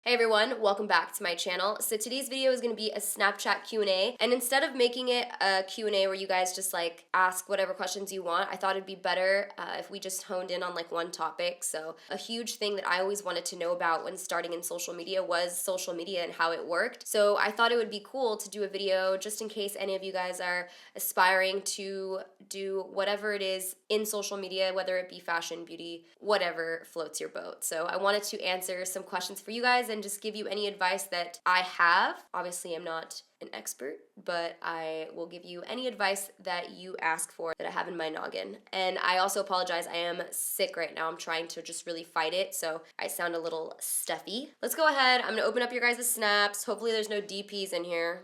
Hey everyone, welcome back to my channel. So today's video is going to be a Snapchat Q&A, and instead of making it a Q&A where you guys just like ask whatever questions you want, I thought it'd be better if we just honed in on like one topic. So a huge thing that I always wanted to know about when starting in social media was social media and how it worked. So I thought it would be cool to do a video just in case any of you guys are aspiring to do whatever it is in social media, whether it be fashion, beauty, whatever floats your boat. So I wanted to answer some questions for you guys and just give you any advice that I have. Obviously, I'm not an expert, but I will give you any advice that you ask for that I have in my noggin. And I also apologize, I am sick right now. I'm trying to just really fight it, so I sound a little stuffy. Let's go ahead. I'm gonna open up your guys' snaps. Hopefully there's no DPs in here.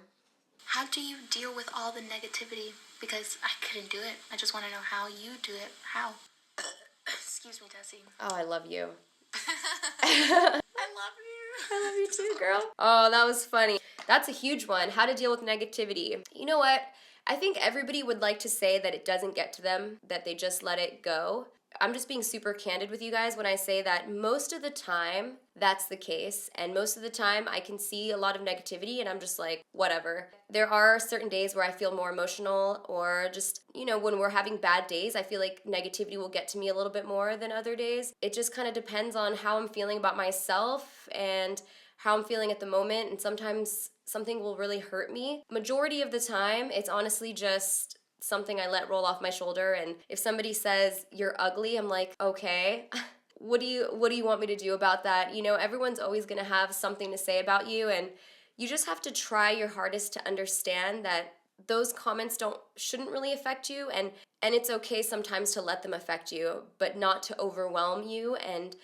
How do you deal with all the negativity? Because I couldn't do it. I just want to know how you do it. How? Excuse me, Desi. Oh, I love you. I love you. I love you too, girl. Oh, that was funny. That's a huge one. How to deal with negativity. You know what? I think everybody would like to say that it doesn't get to them, that they just let it go. I'm just being super candid with you guys when I say that most of the time that's the case, and most of the time I can see a lot of negativity and I'm just like, whatever. There are certain days where I feel more emotional, or just, when we're having bad days, I feel like negativity will get to me a little bit more than other days. It just kind of depends on how I'm feeling about myself and how I'm feeling at the moment, and sometimes something will really hurt me. Majority of the time, it's honestly just something I let roll off my shoulder, and if somebody says you're ugly, I'm like, okay. What do you want me to do about that? Everyone's always going to have something to say about you, and you just have to try your hardest to understand that those comments shouldn't really affect you, and it's okay sometimes to let them affect you, but not to overwhelm you and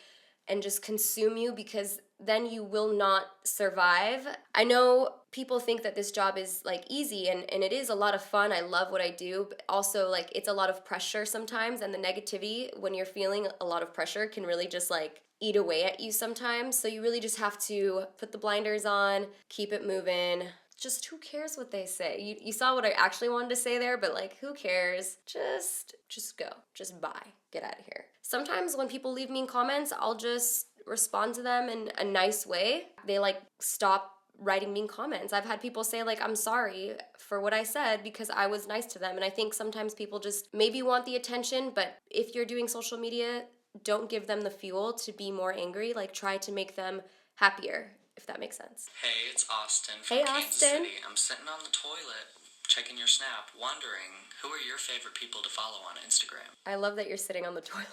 just consume you, because then you will not survive. I know people think that this job is like easy, and it is a lot of fun. I love what I do, but also like it's a lot of pressure sometimes, and the negativity when you're feeling a lot of pressure can really just like eat away at you sometimes. So you really just have to put the blinders on, keep it moving. Just who cares what they say? You saw what I actually wanted to say there, but like who cares? Just go. Just bye. Get out of here. Sometimes when people leave mean comments, I'll just respond to them in a nice way. They like stop writing mean comments. I've had people say like, I'm sorry for what I said because I was nice to them. And I think sometimes people just maybe want the attention, but if you're doing social media, don't give them the fuel to be more angry. Like try to make them happier, if that makes sense. Hey, it's Austin from Kansas City. I'm sitting on the toilet, checking your snap, wondering who are your favorite people to follow on Instagram? I love that you're sitting on the toilet.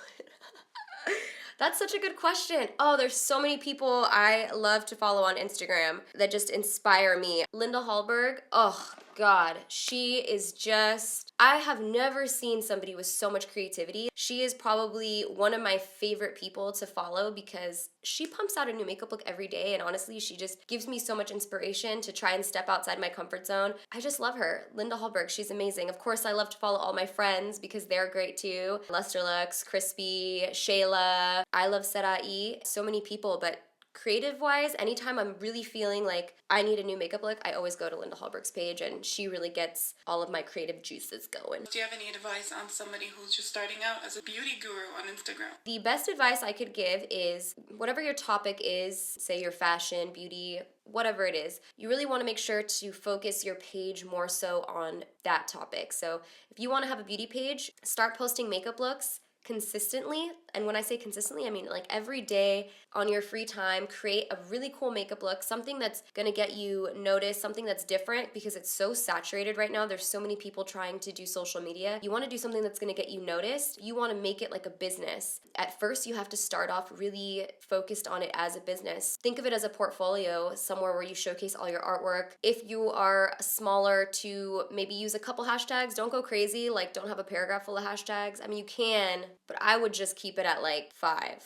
That's such a good question. Oh, there's so many people I love to follow on Instagram that just inspire me. Linda Hallberg, oh God, she is just, I have never seen somebody with so much creativity. She is probably one of my favorite people to follow because she pumps out a new makeup look every day, and honestly, she just gives me so much inspiration to try and step outside my comfort zone. I just love her. Linda Hallberg, she's amazing. Of course, I love to follow all my friends because they're great too. Lusterlux, Crispy, Shayla, I love Serai, so many people, but creative-wise, anytime I'm really feeling like I need a new makeup look, I always go to Linda Hallberg's page, and she really gets all of my creative juices going. Do you have any advice on somebody who's just starting out as a beauty guru on Instagram? The best advice I could give is whatever your topic is, say your fashion, beauty, whatever it is, you really want to make sure to focus your page more so on that topic. So if you want to have a beauty page, start posting makeup looks consistently. And when I say consistently, I mean like every day on your free time, create a really cool makeup look, something that's gonna get you noticed, something that's different, because it's so saturated right now. There's so many people trying to do social media. You wanna do something that's gonna get you noticed. You wanna make it like a business. At first, you have to start off really focused on it as a business. Think of it as a portfolio, somewhere where you showcase all your artwork. If you are smaller, to maybe use a couple hashtags. Don't go crazy, like don't have a paragraph full of hashtags. I mean, you can, but I would just keep it at like 5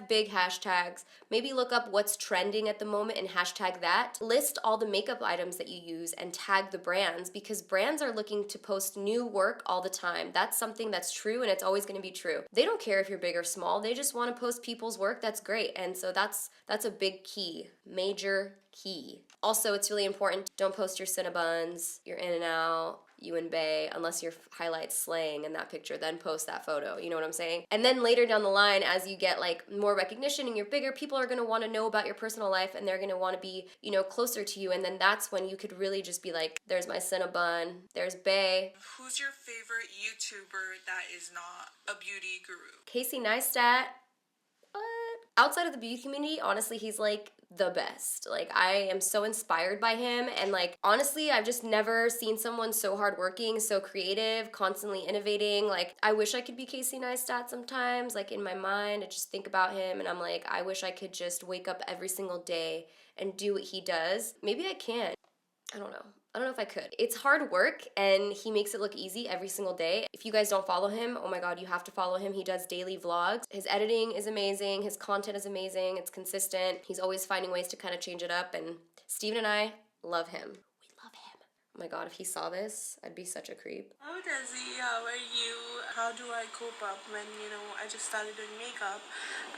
big hashtags. Maybe look up what's trending at the moment and hashtag that. List all the makeup items that you use and tag the brands, because brands are looking to post new work all the time. That's something that's true, and it's always going to be true. They don't care if you're big or small. They just want to post people's work. That's great. And so that's a big key, major key. Also, it's really important, don't post your Cinnabons, your In-N-Out, you and Bae, unless your highlights slaying in that picture, then post that photo. You know what I'm saying? And then later down the line, as you get like more recognition and you're bigger, people are going to want to know about your personal life and they're going to want to be, you know, closer to you. And then that's when you could really just be like, there's my Cinnabon, there's Bae. Who's your favorite YouTuber that is not a beauty guru? Casey Neistat. What? Outside of the beauty community, honestly, he's like the best. Like, I am so inspired by him, and like, honestly, I've just never seen someone so hardworking, so creative, constantly innovating. Like, I wish I could be Casey Neistat sometimes. Like, in my mind, I just think about him and I'm like, I wish I could just wake up every single day and do what he does. Maybe I can. I don't know. I don't know if I could. It's hard work and he makes it look easy every single day. If you guys don't follow him, oh my god, you have to follow him. He does daily vlogs. His editing is amazing. His content is amazing. It's consistent. He's always finding ways to kind of change it up, and Steven and I love him. We love him. Oh my god, if he saw this, I'd be such a creep. Oh, Desi, how are you? How do I cope up when, I just started doing makeup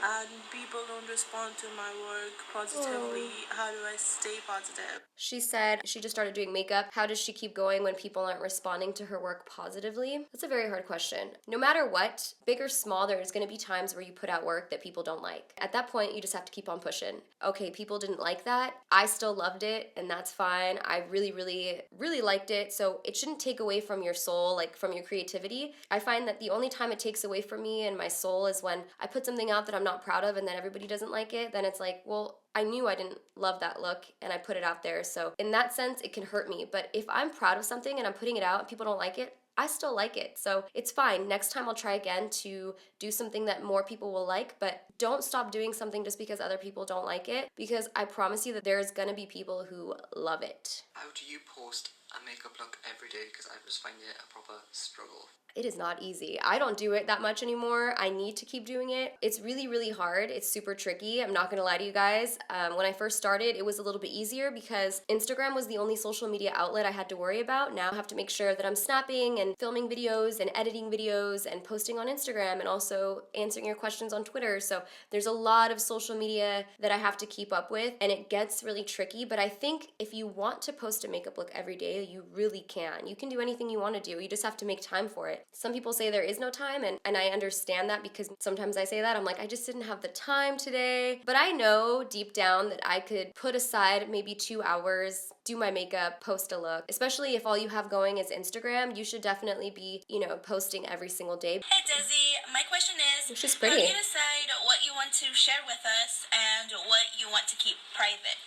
and people don't respond to my work positively? How do I stay positive? She said she just started doing makeup. How does she keep going when people aren't responding to her work positively? That's a very hard question. No matter what, big or small, there's going to be times where you put out work that people don't like. At that point, you just have to keep on pushing. Okay, people didn't like that. I still loved it, and that's fine. I really, really, really liked it. So it shouldn't take away from your soul, like from your creativity. I find that the only time it takes away from me and my soul is when I put something out that I'm not proud of and then everybody doesn't like it. Then it's like, well, I knew I didn't love that look and I put it out there. So in that sense, it can hurt me. But if I'm proud of something and I'm putting it out and people don't like it, I still like it. So it's fine. Next time I'll try again to do something that more people will like, but don't stop doing something just because other people don't like it, because I promise you that there's gonna be people who love it. How do you post a makeup look every day? Because I just find it a proper struggle. It is not easy. I don't do it that much anymore. I need to keep doing it. It's really, really hard. It's super tricky. I'm not gonna lie to you guys. When I first started, it was a little bit easier because Instagram was the only social media outlet I had to worry about. Now I have to make sure that I'm snapping and filming videos and editing videos and posting on Instagram and also answering your questions on Twitter. So there's a lot of social media that I have to keep up with, and it gets really tricky. But I think if you want to post a makeup look every day, you really can. You can do anything you want to do. You just have to make time for it. Some people say there is no time, and I understand that, because sometimes I say that. I'm like, I just didn't have the time today. But I know deep down that I could put aside maybe 2 hours, do my makeup, post a look. Especially if all you have going is Instagram, you should definitely be, posting every single day. Hey Desi, my question is, She's how do pretty. you decide what you want to share with us and what you want to keep private?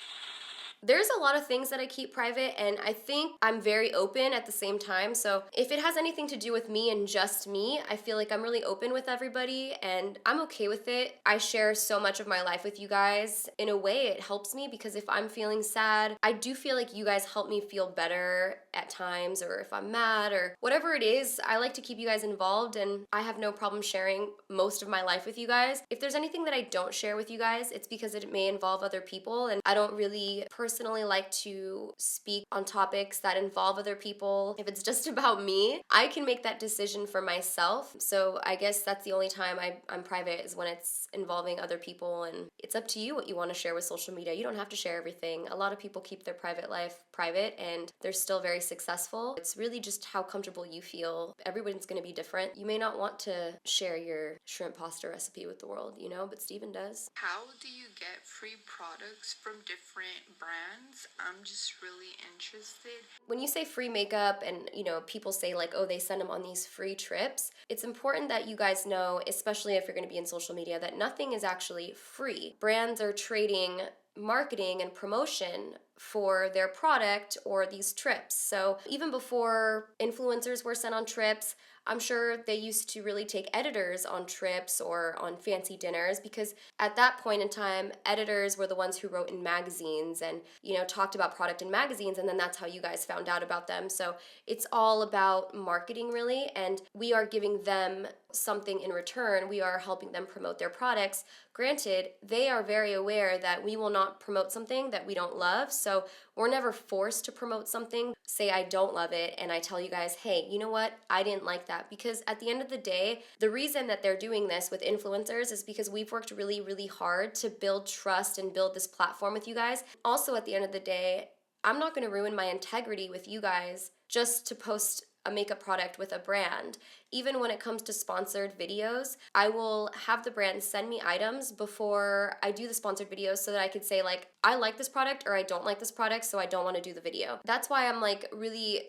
There's a lot of things that I keep private, and I think I'm very open at the same time. So if it has anything to do with me and just me, I feel like I'm really open with everybody and I'm okay with it. I share so much of my life with you guys. In a way, it helps me, because if I'm feeling sad, I do feel like you guys help me feel better at times, or if I'm mad or whatever it is, I like to keep you guys involved, and I have no problem sharing most of my life with you guys. If there's anything that I don't share with you guys, it's because it may involve other people, and I don't really personally like to speak on topics that involve other people. If it's just about me, I can make that decision for myself. So I guess that's the only time I'm private, is when it's involving other people, and it's up to you what you want to share with social media. You don't have to share everything. A lot of people keep their private life private and they're still very successful. It's really just how comfortable you feel. Everyone's going to be different. You may not want to share your shrimp pasta recipe with the world, but Steven does. How do you get free products from different brands? I'm just really interested. When you say free makeup and, people say like, oh, they send them on these free trips, it's important that you guys know, especially if you're going to be in social media, that nothing is actually free. Brands are trading marketing and promotion for their product or these trips. So even before influencers were sent on trips, I'm sure they used to really take editors on trips or on fancy dinners, because at that point in time, editors were the ones who wrote in magazines and, talked about product in magazines, and then that's how you guys found out about them. So it's all about marketing, really, and we are giving them something in return. We are helping them promote their products. Granted, they are very aware that we will not promote something that we don't love, so we're never forced to promote something. Say I don't love it and I tell you guys, hey, you know what? I didn't like that. Because at the end of the day, the reason that they're doing this with influencers is because we've worked really, really hard to build trust and build this platform with you guys. Also, at the end of the day, I'm not going to ruin my integrity with you guys just to post a makeup product with a brand. Even when it comes to sponsored videos, I will have the brand send me items before I do the sponsored videos so that I could say like, I like this product or I don't like this product, so I don't want to do the video. That's why I'm like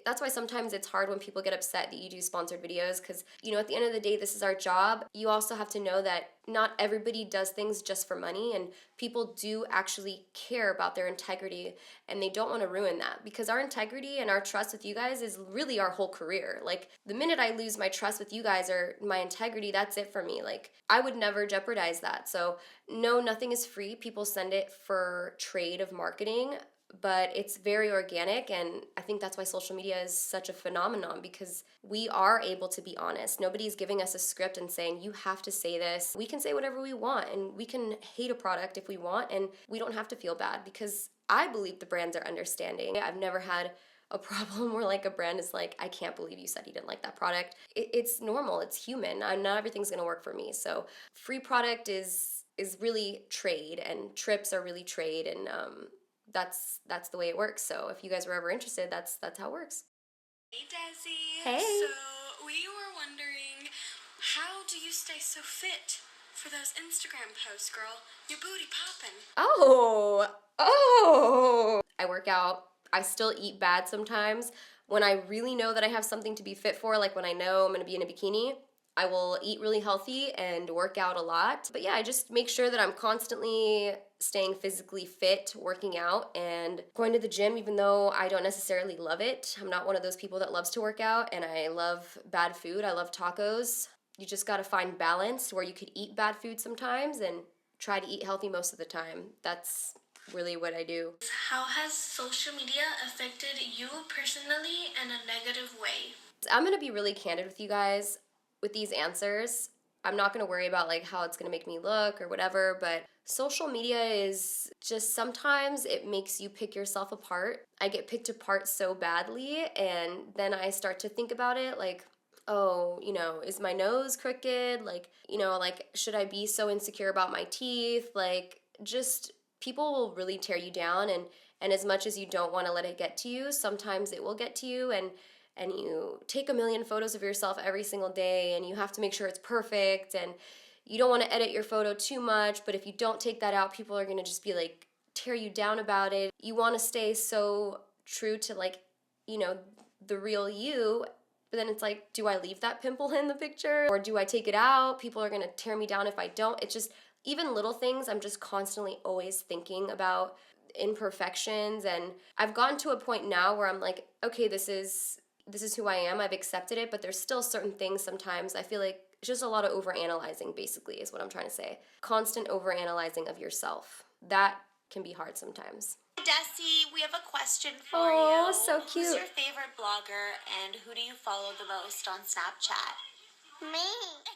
that's why sometimes it's hard when people get upset that you do sponsored videos, because you know, at the end of the day, this is our job. You also have to know that not everybody does things just for money, and people do actually care about their integrity, and they don't want to ruin that, because our integrity and our trust with you guys is really our whole career. Like, the minute I lose my trust with you guys or my integrity, that's it for me. Like, I would never jeopardize that. So no, nothing is free. People send it for trade of marketing, but it's very organic, and I think that's why social media is such a phenomenon, because we are able to be honest. Nobody's giving us a script and saying, you have to say this. We can say whatever we want, and we can hate a product if we want, and we don't have to feel bad, because I believe the brands are understanding. I've never had a problem where like a brand is like, I can't believe you said you didn't like that product. It's normal, it's human. Not everything's gonna work for me. So free product is really trade, and trips are really trade, and that's the way it works. So if you guys were ever interested, that's how it works. Hey Desi. Hey. So we were wondering, how do you stay so fit for those Instagram posts, girl? Your booty popping. Oh. I work out. I still eat bad sometimes. When I really know that I have something to be fit for, like when I know I'm gonna be in a bikini, I will eat really healthy and work out a lot. But yeah, I just make sure that I'm constantly staying physically fit, working out, and going to the gym, even though I don't necessarily love it. I'm not one of those people that loves to work out, and I love bad food. I love tacos. You just gotta find balance where you could eat bad food sometimes and try to eat healthy most of the time. That's really what I do. How has social media affected you personally in a negative way? I'm gonna be really candid with you guys with these answers. I'm not gonna worry about like how it's gonna make me look or whatever, but social media is just, sometimes it makes you pick yourself apart. I get picked apart so badly, and then I start to think about it like, oh, you know, is my nose crooked? Like, you know, like, should I be so insecure about my teeth? Like, just, people will really tear you down, and as much as you don't want to let it get to you, sometimes it will get to you, and you take a million photos of yourself every single day, and you have to make sure it's perfect, and you don't want to edit your photo too much, but if you don't take that out, people are going to just be like, tear you down about it. You want to stay so true to, like, you know, the real you, but then it's like, do I leave that pimple in the picture, or do I take it out? People are going to tear me down if I don't. It's just, even little things, I'm just constantly always thinking about imperfections, and I've gotten to a point now where I'm like, okay, this is who I am. I've accepted it, but there's still certain things sometimes I feel like it's just a lot of overanalyzing, basically, is what I'm trying to say. Constant overanalyzing of yourself. That can be hard sometimes. Desi, we have a question for Oh, you. so cute. Who's your favorite blogger, and who do you follow the most on Snapchat? Me.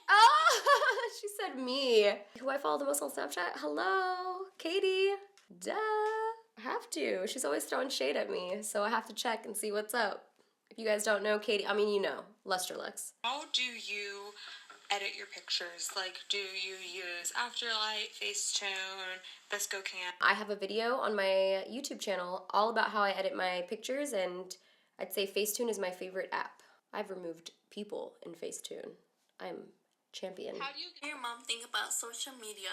Oh, she said me. Who I follow the most on Snapchat? Hello, Katie. Duh. I have to. She's always throwing shade at me, so I have to check and see what's up. If you guys don't know Katie, I mean, you know, Lustrelux. How do you edit your pictures? Like, do you use Afterlight, Facetune, Visco Cam? I have a video on my YouTube channel all about how I edit my pictures, and I'd say Facetune is my favorite app. I've removed people in Facetune. I'm champion. How do you Your mom think about social media?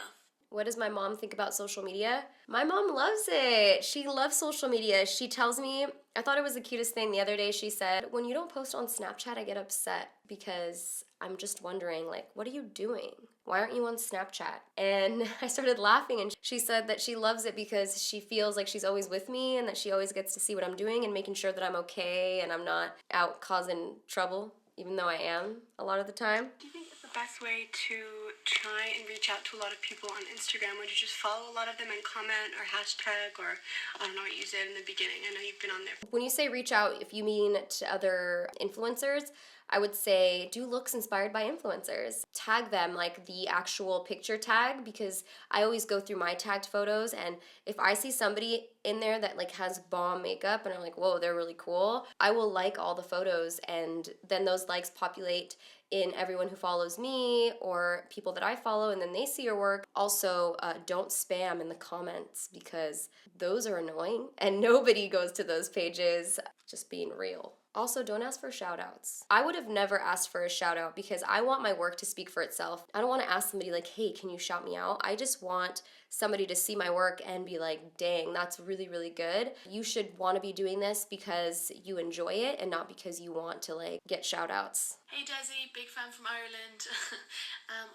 What does my mom think about social media? My mom loves it. She loves social media. She tells me, I thought it was the cutest thing the other day. She said, when you don't post on Snapchat, I get upset because I'm just wondering, like, what are you doing? Why aren't you on Snapchat? And I started laughing, and she said that she loves it because she feels like she's always with me, and that she always gets to see what I'm doing and making sure that I'm okay and I'm not out causing trouble, even though I am a lot of the time. Do you think it's the best way to try and reach out to a lot of people on Instagram? Would you just follow a lot of them and comment or hashtag, or I don't know what you said in the beginning? I know you've been on there. When you say reach out, if you mean to other influencers, I would say do looks inspired by influencers. Tag them, like the actual picture tag, because I always go through my tagged photos, and if I see somebody in there that like has bomb makeup and I'm like, whoa, they're really cool, I will like all the photos, and then those likes populate in everyone who follows me or people that I follow, and then they see your work. Also, don't spam in the comments, because those are annoying and nobody goes to those pages. Just being real. Also, don't ask for shout outs. I would have never asked for a shout out because I want my work to speak for itself. I don't want to ask somebody like, hey, can you shout me out? I just want somebody to see my work and be like, dang, that's really, really good. You should want to be doing this because you enjoy it and not because you want to like get shout outs. Hey Desi, big fan from Ireland.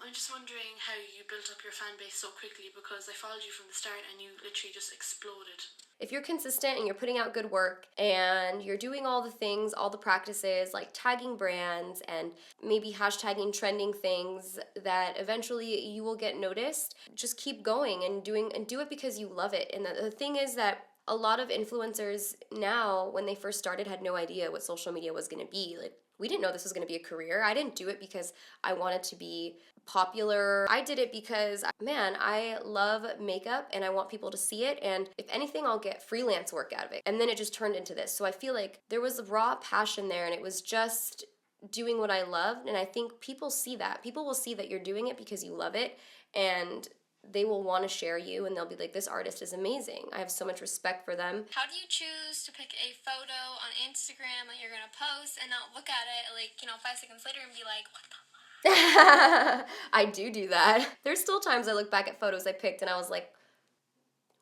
I'm just wondering how you built up your fan base so quickly because I followed you from the start and you literally just exploded. If you're consistent and you're putting out good work and you're doing all the things, all the practices like tagging brands and maybe hashtagging trending things that eventually you will get noticed, just keep going and do it because you love it. And the thing is that a lot of influencers now, when they first started, had no idea what social media was going to be. Like, we didn't know this was going to be a career. I didn't do it because I wanted to be popular. I did it because, man, I love makeup and I want people to see it. And if anything, I'll get freelance work out of it. And then it just turned into this. So I feel like there was a raw passion there and it was just doing what I loved. And I think people see that. People will see that you're doing it because you love it. And they will want to share you and they'll be like, this artist is amazing. I have so much respect for them. How do you choose to pick a photo on Instagram that you're going to post and not look at it like, 5 seconds later and be like, what the I do that. There's still times I look back at photos I picked and I was like,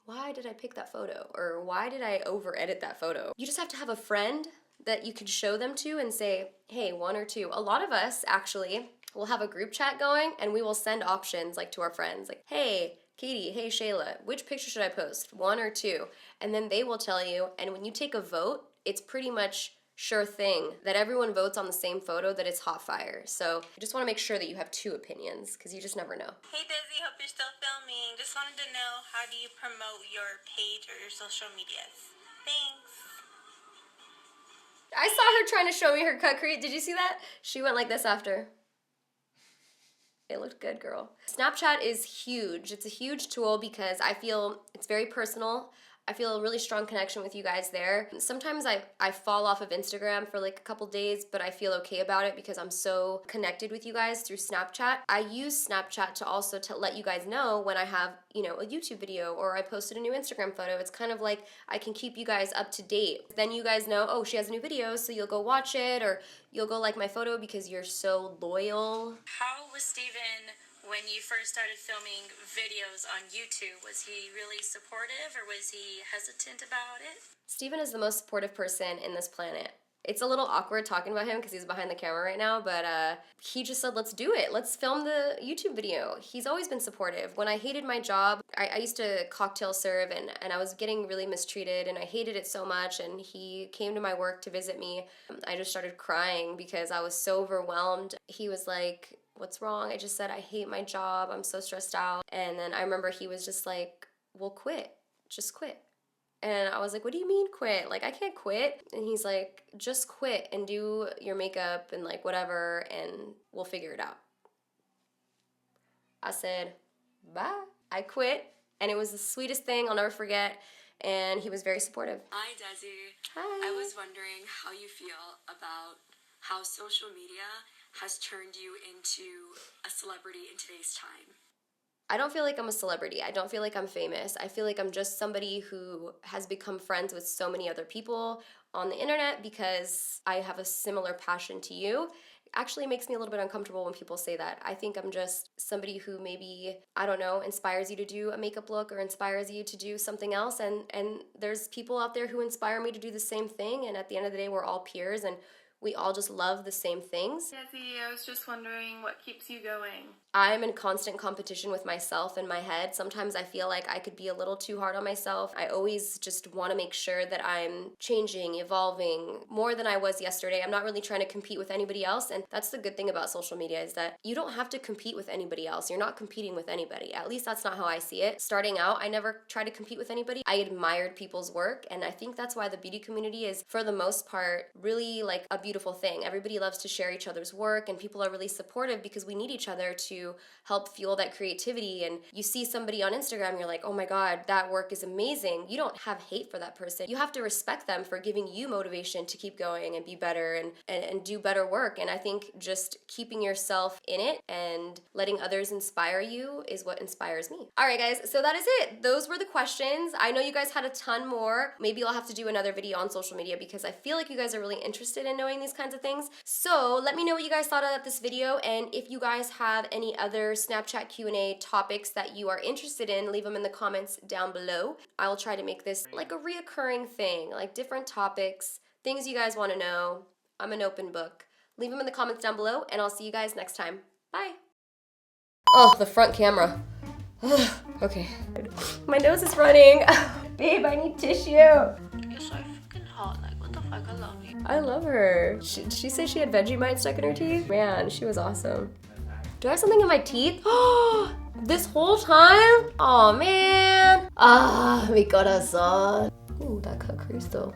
why did I pick that photo? Or why did I over edit that photo? You just have to have a friend that you could show them to and say, hey, 1 or 2. A lot of us actually will have a group chat going and we will send options like to our friends like, hey, Katie, hey, Shayla, which picture should I post, 1 or 2? And then they will tell you, and when you take a vote, it's pretty much sure thing that everyone votes on the same photo that it's hot fire. So you just want to make sure that you have 2 opinions because you just never know. Hey Desi, hope you're still filming. Just wanted to know, how do you promote your page or your social medias? Thanks. I saw her trying to show me her cut crease. Did you see that? She went like this after. It looked good, girl. Snapchat is huge. It's a huge tool because I feel it's very personal. I feel a really strong connection with you guys there. Sometimes I fall off of Instagram for like a couple days, but I feel okay about it because I'm so connected with you guys through Snapchat. I use Snapchat to also to let you guys know when I have, a YouTube video or I posted a new Instagram photo. It's kind of like I can keep you guys up to date. Then you guys know, oh, she has a new video, so you'll go watch it or you'll go like my photo because you're so loyal. How was Steven when you first started filming videos on YouTube? Was he really supportive or was he hesitant about it? Steven is the most supportive person in this planet. It's a little awkward talking about him because he's behind the camera right now, but he just said, let's do it. Let's film the YouTube video. He's always been supportive. When I hated my job, I used to cocktail serve and I was getting really mistreated and I hated it so much, and he came to my work to visit me. I just started crying because I was so overwhelmed. He was like, what's wrong? I just said, I hate my job. I'm so stressed out. And then I remember he was just like, well, quit. Just quit. And I was like, what do you mean quit? Like, I can't quit. And he's like, just quit and do your makeup and like whatever and we'll figure it out. I said, bye. I quit and it was the sweetest thing I'll never forget. And he was very supportive. Hi, Desi. Hi. I was wondering how you feel about how social media has turned you into a celebrity in today's time. I don't feel like I'm a celebrity. I don't feel like I'm famous. I feel like I'm just somebody who has become friends with so many other people on the internet because I have a similar passion to you. It actually makes me a little bit uncomfortable when people say that. I think I'm just somebody who maybe, I don't know, inspires you to do a makeup look or inspires you to do something else. And there's people out there who inspire me to do the same thing. And at the end of the day, we're all peers and we all just love the same things. Desi, I was just wondering what keeps you going. I'm in constant competition with myself in my head. Sometimes I feel like I could be a little too hard on myself. I always just want to make sure that I'm changing, evolving more than I was yesterday. I'm not really trying to compete with anybody else. And that's the good thing about social media is that you don't have to compete with anybody else. You're not competing with anybody. At least that's not how I see it. Starting out, I never tried to compete with anybody. I admired people's work. And I think that's why the beauty community is, for the most part, really like a beautiful thing. Everybody loves to share each other's work and people are really supportive because we need each other to to help fuel that creativity, and you see somebody on Instagram, you're like, oh my God, that work is amazing. You don't have hate for that person. You have to respect them for giving you motivation to keep going and be better and do better work. And I think just keeping yourself in it and letting others inspire you is what inspires me. All right, guys, so that is it. Those were the questions. I know you guys had a ton more. Maybe I'll have to do another video on social media because I feel like you guys are really interested in knowing these kinds of things. So let me know what you guys thought of this video, and if you guys have any other Snapchat Q&A topics that you are interested in, leave them in the comments down below. I will try to make this like a reoccurring thing, like different topics, things you guys want to know. I'm an open book. Leave them in the comments down below, and I'll see you guys next time. Bye. Oh, the front camera. Okay. My nose is running. Babe, I need tissue. You're so fucking hot. Like, what the fuck? I love you. I love her. She said she had Vegemite stuck in her teeth. Man, she was awesome. Do I have something in my teeth? Oh, this whole time? Oh man. Ah, mi corazón. Ooh, that cut crease though.